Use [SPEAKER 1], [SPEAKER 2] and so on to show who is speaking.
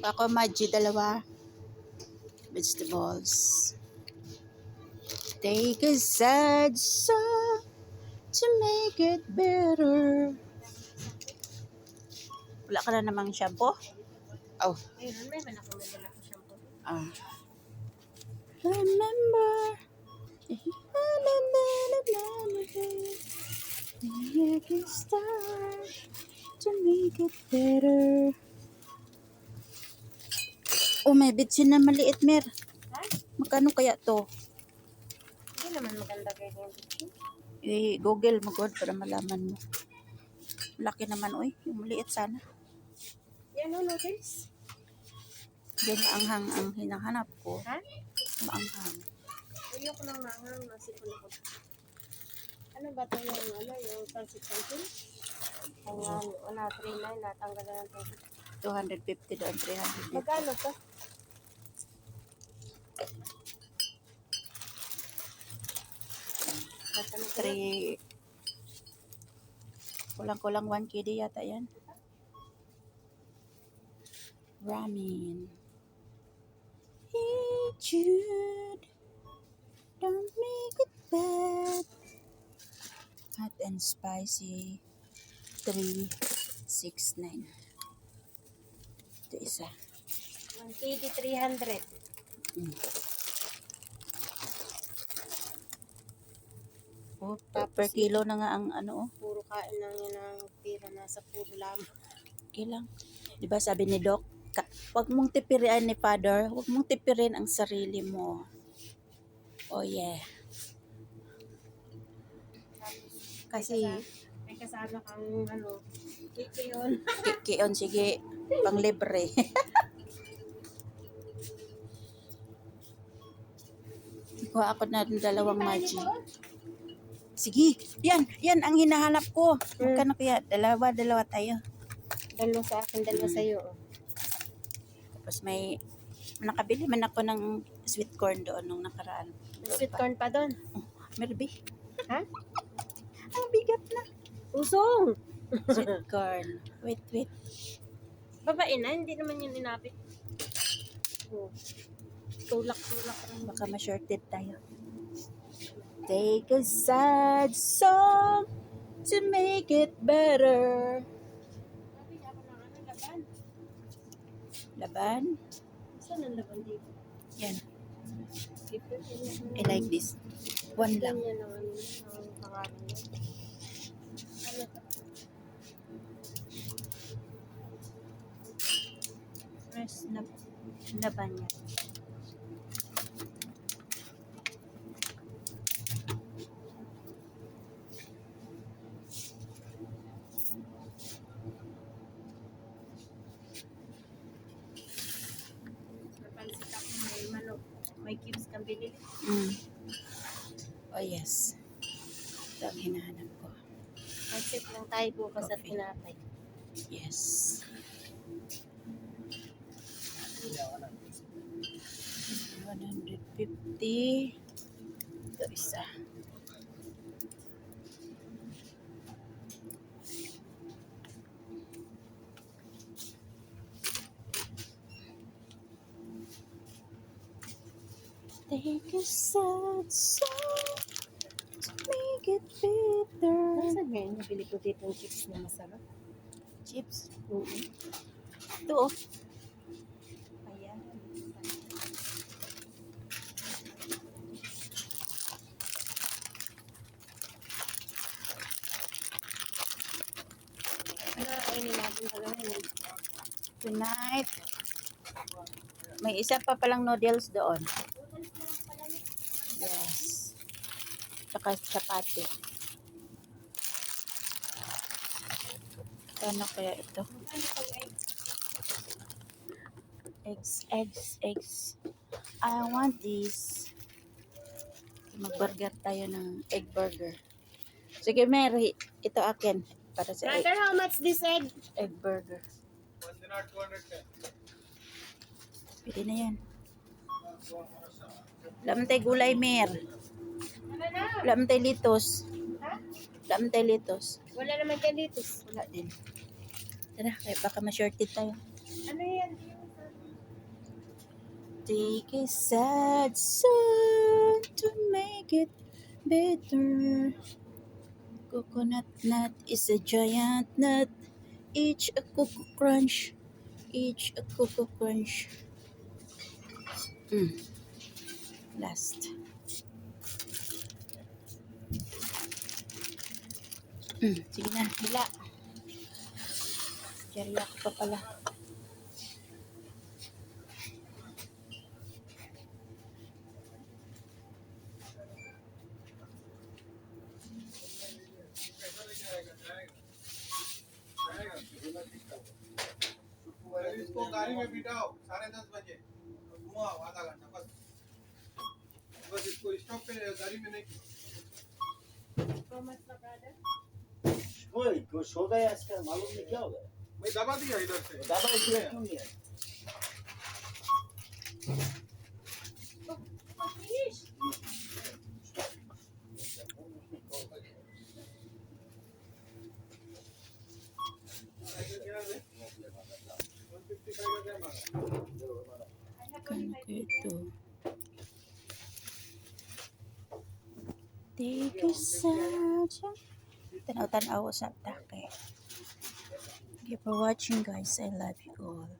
[SPEAKER 1] Ako, Maggi, dalawa. Vegetables. Take a sad song to make it better. Wala ka na namang shampoo? Oh.
[SPEAKER 2] Ayun, may man ako madala ko shampoo.
[SPEAKER 1] Remember. Make it start to make it better. Oh, may bitsin na maliit, Mer.
[SPEAKER 2] Ha?
[SPEAKER 1] Magkano kaya to?
[SPEAKER 2] Hindi naman maganda kayo yung bitchin.
[SPEAKER 1] I-google mo, God, para malaman mo. Laki naman, oy. Yung maliit sana.
[SPEAKER 2] Yan o, noodles.
[SPEAKER 1] Yan maanghang ang hinahanap ko.
[SPEAKER 2] Ha?
[SPEAKER 1] Maanghang.
[SPEAKER 2] Ayoko nang nangang, nasipon ako. Ano ba ito yung pancit-pancit? Ang 139, natanggal na ng
[SPEAKER 1] 250 doon, 300 dito.
[SPEAKER 2] Magkano to? Magkano to?
[SPEAKER 1] 3. Kulang-kulang 1 KD yata yan. Ramen. Hey Jude, don't make it bad. Hot and spicy. 369. Ito isa.
[SPEAKER 2] 1 KD 300.
[SPEAKER 1] Oh, per kilo na nga ang ano, oh.
[SPEAKER 2] Puro kain lang yun ang pira, nasa puro lamang.
[SPEAKER 1] Okay lang. Di ba sabi ni Doc, huwag mong tipirin ni Father, huwag mong tipirin ang sarili mo. Oh yeah. Kasi,
[SPEAKER 2] May kasama kang kikiyon.
[SPEAKER 1] kikion, sige, pang libre. Kuha ako na ng dalawang Maggi. Sige, yan ang hinahanap ko. Magkano kaya? Dalawa tayo.
[SPEAKER 2] Dalawa sa akin, dalawa sa iyo.
[SPEAKER 1] Tapos may, nakabili man ako ng sweet corn doon nung nakaraan.
[SPEAKER 2] Sweet corn pa doon.
[SPEAKER 1] Oh, Merby.
[SPEAKER 2] Ha?
[SPEAKER 1] Ang bigat na.
[SPEAKER 2] Usong!
[SPEAKER 1] Sweet corn. Wait.
[SPEAKER 2] Babae na, hindi naman yun inapit. Oh. Tulak rin.
[SPEAKER 1] Baka ma-shorted tayo. Take a sad song to make it better.
[SPEAKER 2] Sabi niya ako ng laban.
[SPEAKER 1] Laban?
[SPEAKER 2] Saan ang laban dito?
[SPEAKER 1] Yan.
[SPEAKER 2] Different yun.
[SPEAKER 1] I like this. One lang.
[SPEAKER 2] Yan ang pangalan niya. Ano to?
[SPEAKER 1] Fresh na laban yan.
[SPEAKER 2] Napansin ako may manok. May cubes kang binili.
[SPEAKER 1] Oh yes. Ito ang hinahanap ko.
[SPEAKER 2] Pansip lang tayo bukas at
[SPEAKER 1] Coffee.
[SPEAKER 2] tinapay.
[SPEAKER 1] Yes. $150. Ito isa. Take a sad song to make it better.
[SPEAKER 2] Nasaan nga yung nabili ko dito yung chips na masarap?
[SPEAKER 1] Chips.
[SPEAKER 2] Oo.
[SPEAKER 1] Ito oh.
[SPEAKER 2] Ayan. Ano kainin natin sa gawin?
[SPEAKER 1] Tonight. May isa pa palang noodles doon. Yes. Tsaka chapati. Ano kaya ito? Eggs. I want this. Mag-burger tayo ng egg burger. Sige, Mary. Ito akin. Para sa
[SPEAKER 2] Brother, how much this egg?
[SPEAKER 1] egg burger. Pwede na yan. Wala tayo gulay, Mer.
[SPEAKER 2] Ano na?
[SPEAKER 1] Wala tayo litos.
[SPEAKER 2] Ha?
[SPEAKER 1] Wala tayo litos.
[SPEAKER 2] Wala naman dyan dito.
[SPEAKER 1] Wala din. Tara, kaya baka ma-shorted tayo.
[SPEAKER 2] Ano yan?
[SPEAKER 1] Take a sad song to make it better. Coconut nut is a giant nut. Each a cocoa crunch. Each a cocoa crunch. Mm, last. Sige na, hila. Jerry ako pa pala.
[SPEAKER 3] इसको गाड़ी में बिठाओ 10:30 बजे घुमाओ आधा घंटा बस बस इसको स्टॉप पे गाड़ी में नहीं
[SPEAKER 2] Thomas na brother.
[SPEAKER 4] कोई सो गए आजकल मालूम नहीं क्या हो गया
[SPEAKER 3] मैं दबा दिया इधर से
[SPEAKER 4] दादा इसलिए क्यों नहीं है
[SPEAKER 2] Finish.
[SPEAKER 1] Kano ko ito? Take a sad song. Tanaw-tanaw sa atake. Thank you for watching guys. I love you all.